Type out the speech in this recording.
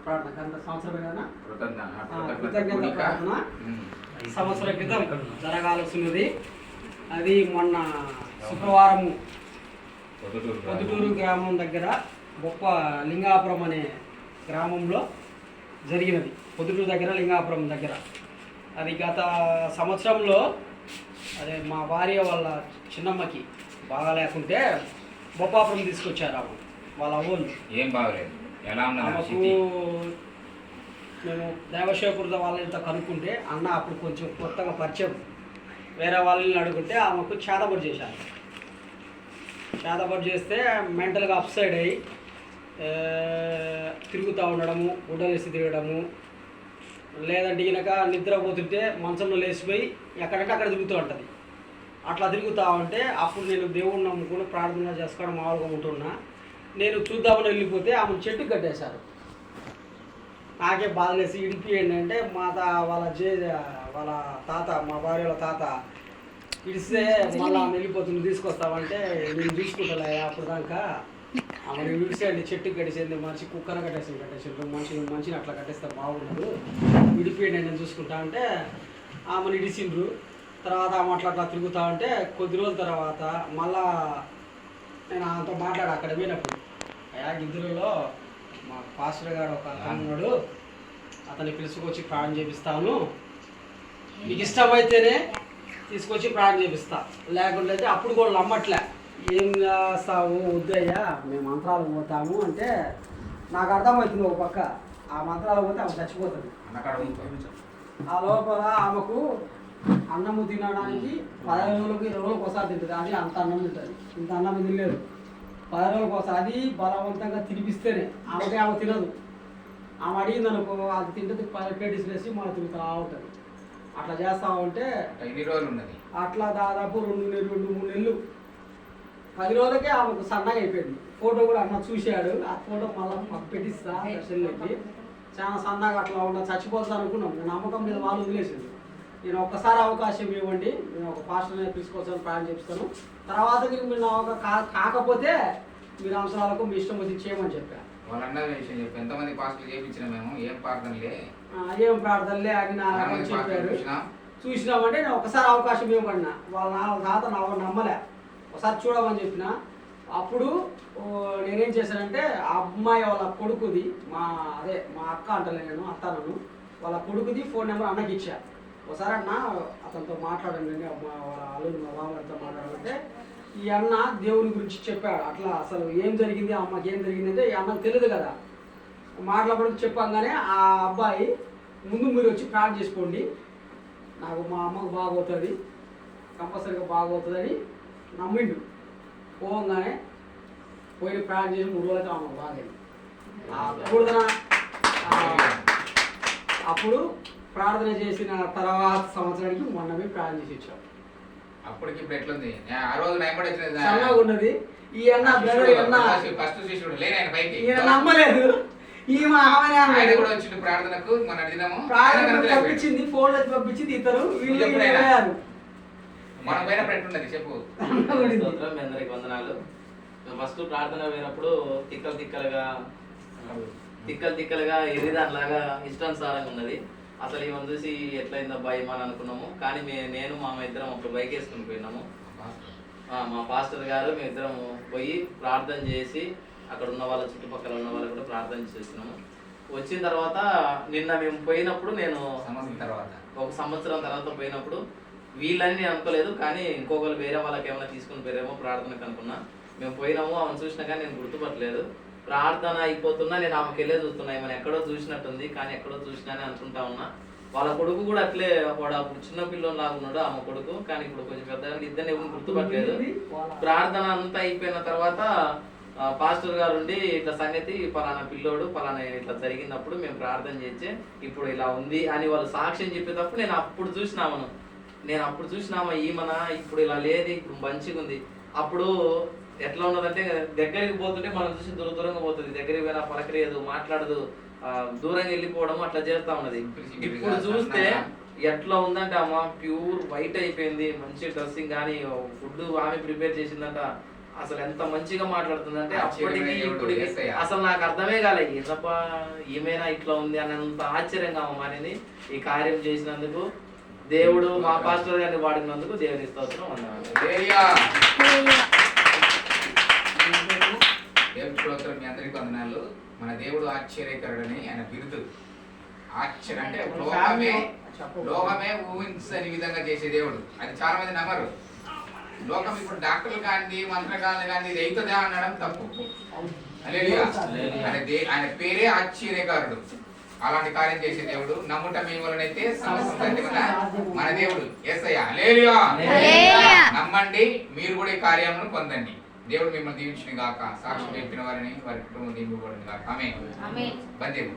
ప్రార్థన గత సంవత్సరమే కదా కృతజ్ఞత ప్రార్థన సంవత్సరం క్రితం జరగాల్సినది. అది మొన్న శుక్రవారం పొద్దుటూరు గ్రామం దగ్గర గొప్ప లింగాపురం అనే గ్రామంలో జరిగినది. పొద్దుటూరు దగ్గర లింగాపురం దగ్గర అది గత సంవత్సరంలో అదే మా భార్య వాళ్ళ చిన్నమ్మకి బాగా లేకుంటే బొప్పాపురం తీసుకొచ్చారు. ఆమె వాళ్ళ అవ్వలు ఏం బాగలేదు. ఆమెకు మేము దేవశేపురద వాళ్ళతో కనుక్కుంటే అన్న అప్పుడు కొంచెం కొత్తగా పరిచయం వేరే వాళ్ళని అడుగుంటే ఆమెకు చేతబడి చేశారు. చేతబడి చేస్తే మెంటల్గా అప్సైడ్ అయ్యి తిరుగుతూ ఉండడము, గుడ్డలేసి తిరగడము, లేదంటే ఈయనక నిద్రపోతుంటే మంచంలో లేచిపోయి ఎక్కడంటే అక్కడ తిరుగుతూ ఉంటుంది. అట్లా తిరుగుతూ ఉంటే అప్పుడు నేను దేవుడిని నమ్ముకుని ప్రార్థన చేసుకోవడం మామూలుగా ఉంటున్నా. నేను చూద్దామని వెళ్ళిపోతే ఆమె చెట్టు కట్టేశారు. నాకే బాధలేసి ఇడిపియండి అంటే వాళ్ళ తాత, మా భార్య వాళ్ళ తాత ఇడిస్తే మళ్ళీ ఆమె వెళ్ళిపోతుంది తీసుకొస్తామంటే నేను తీసుకుంటా అప్పుడు దాకా ఆమె విడిసేయండి, చెట్టుకి కట్టేసింది, మనిషి కుక్కన కట్టేసింది మనిషిని అట్లా కట్టేస్తే బాగుండదు, విడిపోయండి నేను చూసుకుంటా అంటే ఆమెను ఇడిచిండ్రు. తర్వాత ఆమె అట్లా తిరుగుతూ ఉంటే కొద్ది రోజుల తర్వాత మళ్ళా నేను ఆమెతో మాట్లాడా అక్కడ పోయినప్పుడు. అయ్యా గిద్దరులో మా పాస్టర్ గారు ఒక అన్నాడు, అతన్ని పిలుచుకొచ్చి ప్రాణం చేపిస్తాను, మీకు ఇష్టమైతేనే తీసుకొచ్చి ప్రాణం చేపిస్తా, లేకుంటే అప్పుడు కూడా నమ్మట్లే. ఏం చేస్తావు వద్దయ్యా మేము మంత్రాలు పోతాము అంటే నాకు అర్థమవుతుంది. ఒక పక్క ఆ మంత్రాలు పోతే ఆమె చచ్చిపోతుంది. ఆ లోపల ఆమెకు అన్నము తినడానికి 10 రోజులకు 20 రోజులకు ఒకసారి తింటుంది. అది అంత అన్నం తింటుంది, ఇంత అన్నం తినలేదు. 10 రోజులకు ఒకసారి అది బలవంతంగా తినిపిస్తేనే ఆమె తినదు. ఆమె అడిగింది అనుకో అది తింటుంది, ప్లేటీస్ వేసి మళ్ళీ తిరుగుతూ ఉంటుంది. అట్లా చేస్తా ఉంటే ఎన్ని రోజులు ఉన్నది అట్లా దాదాపు 2-3 నెలలు 10 రోజులకే ఆమెకు సన్నగా అయిపోయింది. ఫోటో కూడా అన్న చూశాడు. ఆ ఫోటో మళ్ళీ మాకు పెట్టిస్తా దర్శనకి. చాలా సన్నగా అట్లా ఉన్న చచ్చిపోతుంది అనుకున్నాం. నమ్మకం మీద వాళ్ళు వదిలేసింది. నేను ఒక్కసారి అవకాశం ఇవ్వండి, నేను ఒక పాస్టర్ని తీసుకొచ్చాను, ప్రాణం చేపిస్తాను, తర్వాత మీరు కాకపోతే మీరు అవసరాలకు మీ ఇష్టం వచ్చి చేయమని చెప్పాను. వాళ్ళన్న విషయం చెప్పి ఎంతమంది పాస్టర్లు చేయించిన మేము ఏం ప్రార్థనలే అని నాకు చెప్పారు. చూసినామంటే నేను ఒకసారి అవకాశం ఇవ్వబడినా వాళ్ళ తాత నమ్మలే, ఒకసారి చూడమని చెప్పిన. అప్పుడు నేనేం చేశానంటే ఆ అమ్మాయి వాళ్ళ కొడుకుది మా అక్క అంటలే నేను అత్తనను వాళ్ళ కొడుకుది ఫోన్ నెంబర్ అన్నకి ఇచ్చా. ఒకసారి అన్న అతనితో మాట్లాడండి, వాళ్ళ అల్లుడు మా బావగారితో మాట్లాడాలంటే ఈ అన్న దేవుని గురించి చెప్పాడు. అట్లా అసలు ఏం జరిగింది, అమ్మకి ఏం జరిగింది అంటే ఈ అన్నకు తెలియదు కదా. మాట్లాడడానికి చెప్పంగానే ఆ అబ్బాయి ముందు మీరు వచ్చి ప్రార్థన చేసుకోండి, నాకు మా అమ్మకు బాగవుతుంది, కంపల్సరీగా బాగవుతుందని నమ్మిండు. పోగానే పోయి ప్రార్థన చేసి 3 రోజులకి అమ్మకు బాగైంది. అప్పుడు ప్రార్థన చేసిన తర్వాత సంవత్సరానికి మొన్న పోయి ప్రార్థన చేసి వచ్చాం. అప్పటికి ఇప్పుడు ఎట్లుంది? ఆ రోజు సన్నగా ఉన్నది. ఈ అన్న ఫస్ట్ శిష్యుడు లేని ఆయన పైకి ఈయన నమ్మలేదు. ఆయన కూడా వచ్చింది ప్రార్థనకు. మన దినము పంపించింది, ఫోన్ పంపించింది. ఇతరు మనం పోయినప్పుడు ఎట్లున్నది చెప్పు. అందరికి వందనాలు. ఫస్ట్ ప్రార్థన పోయినప్పుడు తిక్కలుగా ఎదిదానిలాగా ఇష్టానుసారంగా ఉన్నది. అసలు ఈమెను చూసి ఎట్లయిందో భయం అని అనుకున్నాము. కానీ నేను మా ఇద్దరం అప్పుడు బైక్ వేసుకుని పోయినాము. మా పాస్టర్ గారు మేమిద్దరం పోయి ప్రార్థన చేసి అక్కడ ఉన్న వాళ్ళ చుట్టుపక్కల ఉన్న వాళ్ళు కూడా ప్రార్థన చేస్తున్నాము. వచ్చిన తర్వాత నిన్న మేము పోయినప్పుడు నేను ఒక సంవత్సరం తర్వాత పోయినప్పుడు వీళ్ళని నేను అనుకోలేదు, కానీ ఇంకొకరు వేరే వాళ్ళకి ఏమైనా తీసుకుని పోయారేమో ప్రార్థనకు అనుకున్నా. మేము పోయినాము, ఆమెను చూసినా కానీ నేను గుర్తుపట్టలేదు. ప్రార్థన అయిపోతున్నా నేను ఆమెకి వెళ్ళే చూస్తున్నా, ఏమైనా ఎక్కడో చూసినట్టుంది, కానీ ఎక్కడో చూసినానే అనుకుంటా ఉన్నా. వాళ్ళ కొడుకు కూడా అట్లే, వాడు అప్పుడు చిన్న పిల్లని లాగా ఉన్నాడు ఆమె కొడుకు, కానీ ఇప్పుడు కొంచెం పెద్దగా ఇద్దరిని ఎవరు గుర్తుపట్టలేదు. ప్రార్థన అంతా అయిపోయిన తర్వాత పాస్టర్ గారు ఉండి ఇట్లా సంగతి పలానా పిల్లోడు పలానా ఇట్లా జరిగినప్పుడు మేము ప్రార్థన చేసి ఇప్పుడు ఇలా ఉంది అని వాళ్ళు సాక్ష్యం చెప్పేటప్పుడు నేను అప్పుడు చూసినామా ఈమెన ఇప్పుడు ఇలా లేదు, ఇప్పుడు మంచిగా ఉంది. అప్పుడు ఎట్లా ఉన్నదంటే దగ్గరికి పోతుంటే మనం చూసి దూరంగా పోతుంది, దగ్గరికి పోయినా పలకరియదు, మాట్లాడదు, దూరంగా వెళ్ళిపోవడం అట్లా చేస్తా ఉన్నది. ఇప్పుడు చూస్తే ఎట్లా ఉందంటే అమ్మ ప్యూర్ వైట్ అయిపోయింది, మంచి డ్రెస్సింగ్ కానీ ఫుడ్ ఆమె ప్రిపేర్ చేసిందంట. అసలు ఎంత మంచిగా మాట్లాడుతుందంటే అప్పటికి ఆశ్చర్యమైన దేవుడు, ఇప్పటికి యేసయ్య. అసలు నాకు అర్థమే కాలే ఏంటప్ప ఈమెనా ఇట్లా ఉంది అన్నంత ఆశ్చర్యంగా మారింది. ఈ కార్యం చేసినందుకు దేవుడు మా పాస్టర్ గారిని వాడినందుకు దేవుని స్తోత్రం వందనాలు. హల్లెలూయా. దేవుని స్తోత్రం. మీ అందరికీ వందనాలు. మన దేవుడు ఆశ్చర్యకరుడని ఆయన బిరుదు. ఆశ్చర్య అంటే లోకమే ఊహించని విధంగా చేసే దేవుడు. అది చాలా మంది నమ్మరు. లోకం ఇప్పుడు డాక్టర్లు కానీ మంత్రగాళ్ళు కానీ ఇది అవుతుందా అనడం తప్పు. హల్లెలూయా. ఆయన పేరే ఆశ్చర్యకారుడు. అలాంటి కార్యం చేసే దేవుడు. నమ్ముట మీ వలనైతే సమస్త మన దేవుడు యేసయ్య. హల్లెలూయా. నమ్మండి, మీరు కూడా ఈ కార్యమును పొందండి. దేవుడు మిమ్మల్ని దీవించిన గాక. సాక్షి చెప్పిన వారిని వారి కుటుంబం దీవింపబడింది గాక. ఆమేన్. బందేము.